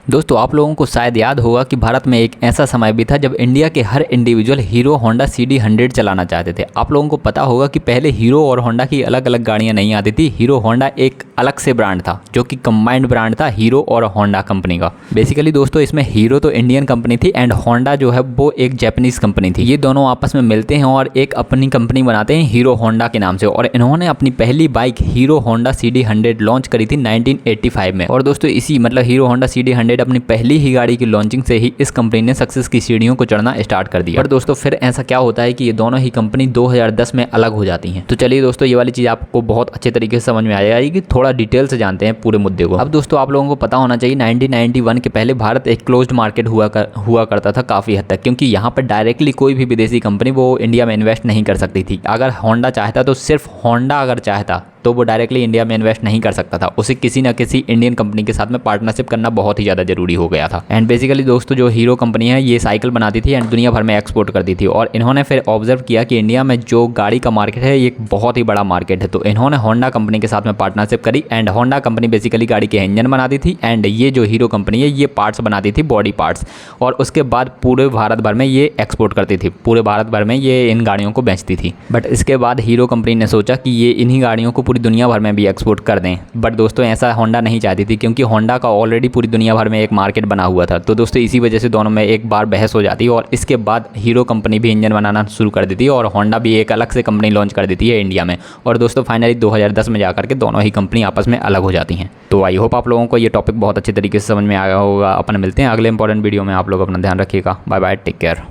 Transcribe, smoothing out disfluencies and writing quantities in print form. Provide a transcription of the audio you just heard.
दोस्तों आप लोगों को शायद याद होगा कि भारत में एक ऐसा समय भी था जब इंडिया के हर इंडिविजुअल हीरो होंडा CD100 चलाना चाहते थे। आप लोगों को पता होगा कि पहले हीरो और होंडा की अलग अलग गाड़ियां नहीं आती थी। हीरो होंडा एक अलग से ब्रांड था जो कि कंबाइंड ब्रांड था हीरो और होंडा कंपनी का। बेसिकली दोस्तों इसमें हीरो तो इंडियन कंपनी थी एंड होंडा जो है वो एक जापानीज कंपनी थी। ये दोनों आपस में मिलते हैं और एक अपनी कंपनी बनाते हैं हीरो होंडा के नाम से। और इन्होंने अपनी पहली bike hero Honda CD100 launch करी थी 1985 में। और दोस्तों इसी मतलब हीरो होंडा CD100 अपनी पहली ही गाड़ी की लॉन्चिंग से ही इस कंपनी ने सक्सेस की सीढ़ियों को चढ़ना स्टार्ट कर दिया। पर दोस्तों फिर ऐसा क्या होता है कि ये दोनों ही कंपनी 2010 में अलग हो जाती हैं। तो चलिए दोस्तों ये वाली चीज़ आपको बहुत अच्छे तरीके से समझ में आ जाएगी। थोड़ा डिटेल से जानते हैं पूरे मुद्दे को। अब दोस्तों आप लोगों को पता होना चाहिए 1991 के पहले भारत एक क्लोज्ड मार्केट हुआ करता था काफ़ी हद तक, क्योंकि यहाँ पर डायरेक्टली कोई भी विदेशी कंपनी वो इंडिया में इन्वेस्ट नहीं कर सकती थी। अगर होंडा चाहता तो सिर्फ होंडा अगर चाहता तो वो डायरेक्टली इंडिया में इन्वेस्ट नहीं कर सकता था। उसे किसी न किसी इंडियन कंपनी के साथ में पार्टनरशिप करना बहुत ही ज़्यादा जरूरी हो गया था। एंड बेसिकली दोस्तों जो हीरो कंपनी है ये साइकिल बनाती थी एंड दुनिया भर में एक्सपोर्ट करती थी। और इन्होंने फिर ऑब्जर्व किया कि इंडिया में जो गाड़ी का मार्केट है ये एक बहुत ही बड़ा मार्केट है। तो इन्होंने होंडा कंपनी के साथ में पार्टनरशिप करी एंड होंडा कंपनी बेसिकली गाड़ी के इंजन बनाती थी एंड ये जो हीरो कंपनी है ये पार्ट्स बनाती थी, बॉडी पार्ट्स। और उसके बाद पूरे भारत भर में ये एक्सपोर्ट करती थी, पूरे भारत भर में ये इन गाड़ियों को बेचती थी। बट इसके बाद हीरो कंपनी ने सोचा कि ये इन्हीं गाड़ियों को पूरी दुनिया भर में भी एक्सपोर्ट कर दें। बट दोस्तों ऐसा होंडा नहीं चाहती थी, क्योंकि होंडा का ऑलरेडी पूरी दुनिया भर में एक मार्केट बना हुआ था। तो दोस्तों इसी वजह से दोनों में एक बार बहस हो जाती और इसके बाद हीरो कंपनी भी इंजन बनाना शुरू कर देती और होंडा भी एक अलग से कंपनी लॉन्च कर देती है इंडिया में। और दोस्तों फाइनली 2010 में जाकर के दोनों ही कंपनी आपस में अलग हो जाती हैं। तो आई होप आप लोगों को ये टॉपिक बहुत अच्छे तरीके से समझ में आया होगा। अपन मिलते हैं अगले इंपॉर्टेंट वीडियो में। आप लोग अपना ध्यान रखिएगा। Bye bye, take care.